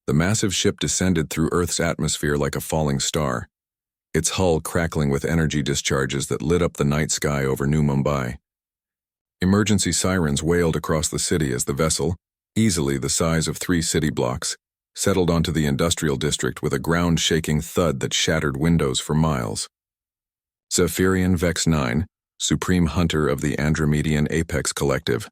The massive ship descended through Earth's atmosphere like a falling star, its hull crackling with energy discharges that lit up the night sky over New Mumbai. Emergency sirens wailed across the city as the vessel, easily the size of 3 city blocks, settled onto the industrial district with a ground-shaking thud that shattered windows for miles. Zephyrian Vex 9, supreme hunter of the Andromedian Apex Collective,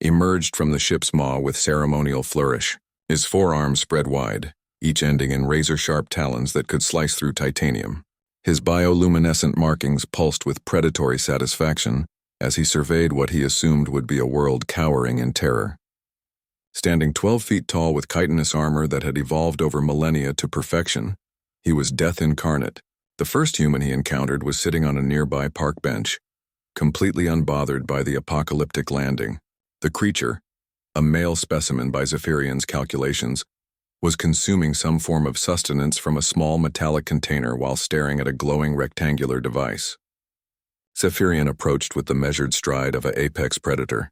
emerged from the ship's maw with ceremonial flourish, his forearms spread wide, each ending in razor-sharp talons that could slice through titanium. His bioluminescent markings pulsed with predatory satisfaction as he surveyed what he assumed would be a world cowering in terror. Standing 12 feet tall with chitinous armor that had evolved over millennia to perfection, he was death incarnate. The first human he encountered was sitting on a nearby park bench, completely unbothered by the apocalyptic landing. The creature, a male specimen by Zephyrian's calculations, was consuming some form of sustenance from a small metallic container while staring at a glowing rectangular device. Zephyrian approached with the measured stride of an apex predator,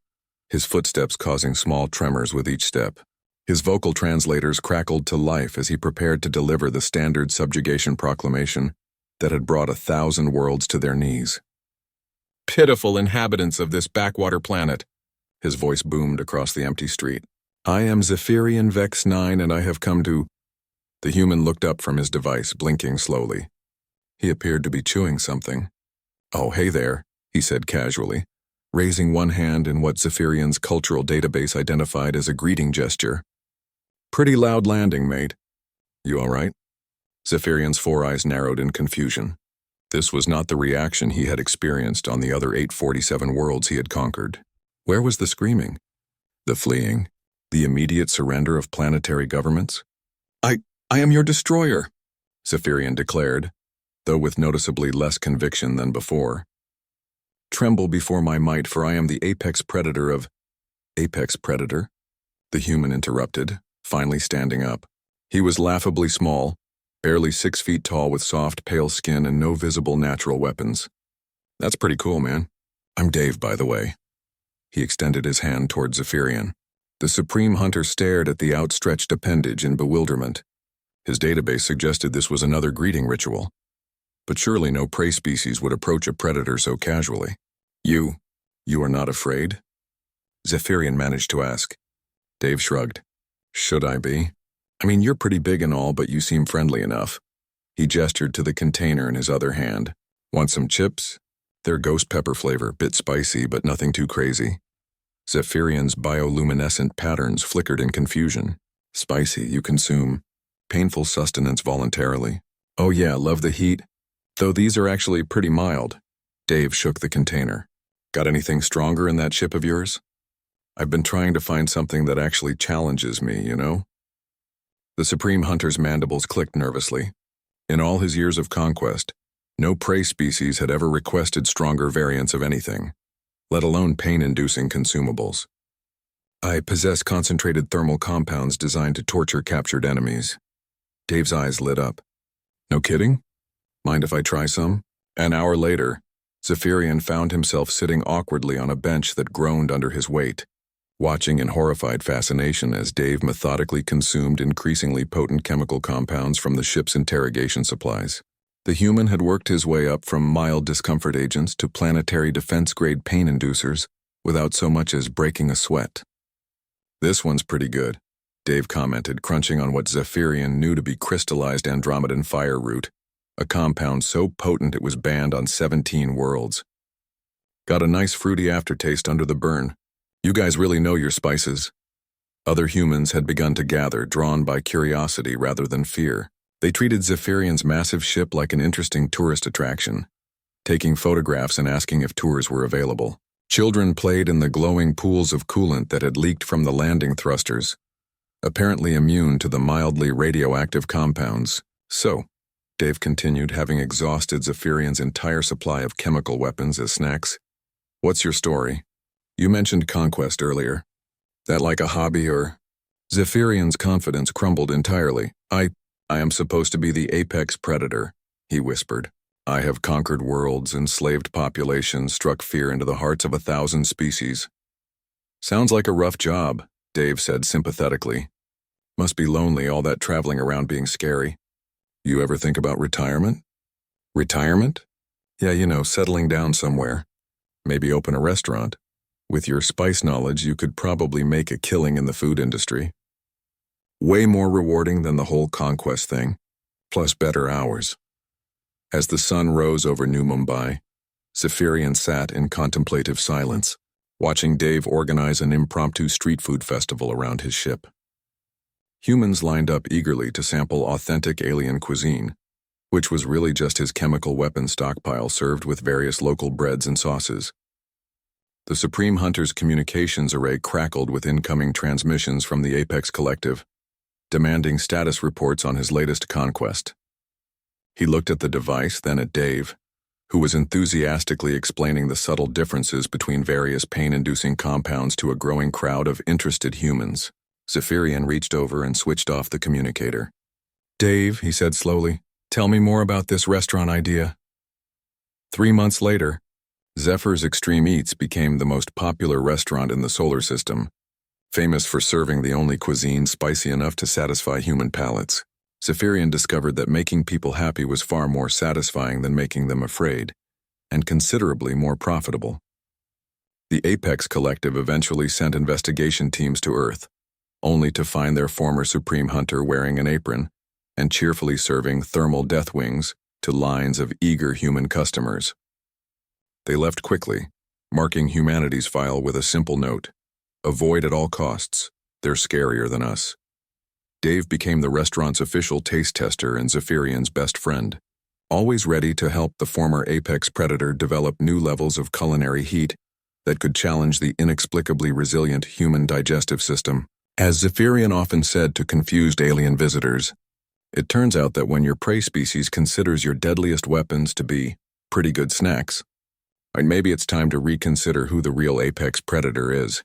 his footsteps causing small tremors with each step. His vocal translators crackled to life as he prepared to deliver the standard subjugation proclamation that had brought 1,000 worlds to their knees. "Pitiful inhabitants of this backwater planet," his voice boomed across the empty street. "I am Zephyrian Vex 9 and I have come to—" The human looked up from his device, blinking slowly. He appeared to be chewing something. "Oh, hey there," he said casually, raising one hand in what Zephyrian's cultural database identified as a greeting gesture. "Pretty loud landing, mate. You all right?" Zephyrian's 4 eyes narrowed in confusion. This was not the reaction he had experienced on the other 847 worlds he had conquered. Where was the screaming? The fleeing? The immediate surrender of planetary governments? I am your destroyer," Zephyrian declared, though with noticeably less conviction than before. "Tremble before my might, for I am the apex predator of—" "Apex predator?" The human interrupted, finally standing up. He was laughably small, barely 6 feet tall with soft, pale skin and no visible natural weapons. "That's pretty cool, man. I'm Dave, by the way." He extended his hand toward Zephyrian. The Supreme Hunter stared at the outstretched appendage in bewilderment. His database suggested this was another greeting ritual. But surely no prey species would approach a predator so casually. You are not afraid?" Zephyrian managed to ask. Dave shrugged. "Should I be? I mean, you're pretty big and all, but you seem friendly enough." He gestured to the container in his other hand. "Want some chips? They're ghost pepper flavor, bit spicy, but nothing too crazy." Zephyrian's bioluminescent patterns flickered in confusion. "Spicy, you consume. Painful sustenance voluntarily." "Oh yeah, love the heat. Though these are actually pretty mild." Dave shook the container. "Got anything stronger in that ship of yours? I've been trying to find something that actually challenges me, you know?" The Supreme Hunter's mandibles clicked nervously. In all his years of conquest, no prey species had ever requested stronger variants of anything, let alone pain-inducing consumables. "I possess concentrated thermal compounds designed to torture captured enemies." Dave's eyes lit up. "No kidding? Mind if I try some?" An hour later, Zephyrian found himself sitting awkwardly on a bench that groaned under his weight, watching in horrified fascination as Dave methodically consumed increasingly potent chemical compounds from the ship's interrogation supplies. The human had worked his way up from mild discomfort agents to planetary defense-grade pain inducers without so much as breaking a sweat. "This one's pretty good," Dave commented, crunching on what Zephyrian knew to be crystallized Andromedan fire root, a compound so potent it was banned on 17 worlds. "Got a nice fruity aftertaste under the burn. You guys really know your spices." Other humans had begun to gather, drawn by curiosity rather than fear. They treated Zephyrian's massive ship like an interesting tourist attraction, taking photographs and asking if tours were available. Children played in the glowing pools of coolant that had leaked from the landing thrusters, apparently immune to the mildly radioactive compounds. "So," Dave continued, having exhausted Zephyrian's entire supply of chemical weapons as snacks, "what's your story? You mentioned conquest earlier. That like a hobby or—" Zephyrian's confidence crumbled entirely. I am supposed to be the apex predator," he whispered. "I have conquered worlds, enslaved populations, struck fear into the hearts of 1,000 species." "Sounds like a rough job," Dave said sympathetically. Must be lonely, all that traveling around being scary. You ever think about retirement? Retirement? Yeah, settling down somewhere. Maybe open a restaurant. With your spice knowledge, you could probably make a killing in the food industry. Way more rewarding than the whole conquest thing, plus better hours. As the sun rose over New Mumbai, Zephyrian sat in contemplative silence, watching Dave organize an impromptu street food festival around his ship. Humans lined up eagerly to sample authentic alien cuisine, which was really just his chemical weapon stockpile served with various local breads and sauces. The Supreme Hunter's communications array crackled with incoming transmissions from the Apex Collective, demanding status reports on his latest conquest. He looked at the device, then at Dave, who was enthusiastically explaining the subtle differences between various pain-inducing compounds to a growing crowd of interested humans. Zephyrian reached over and switched off the communicator. "Dave," he said slowly, "tell me more about this restaurant idea." 3 months later, Zephyr's Extreme Eats became the most popular restaurant in the solar system, famous for serving the only cuisine spicy enough to satisfy human palates. Zephyrian discovered that making people happy was far more satisfying than making them afraid, and considerably more profitable. The Apex Collective eventually sent investigation teams to Earth, only to find their former Supreme Hunter wearing an apron and cheerfully serving thermal death wings to lines of eager human customers. They left quickly, marking humanity's file with a simple note: avoid at all costs, they're scarier than us. Dave became the restaurant's official taste tester and Zephyrian's best friend, always ready to help the former apex predator develop new levels of culinary heat that could challenge the inexplicably resilient human digestive system. As Zephyrian often said to confused alien visitors, it turns out that when your prey species considers your deadliest weapons to be pretty good snacks, maybe it's time to reconsider who the real apex predator is.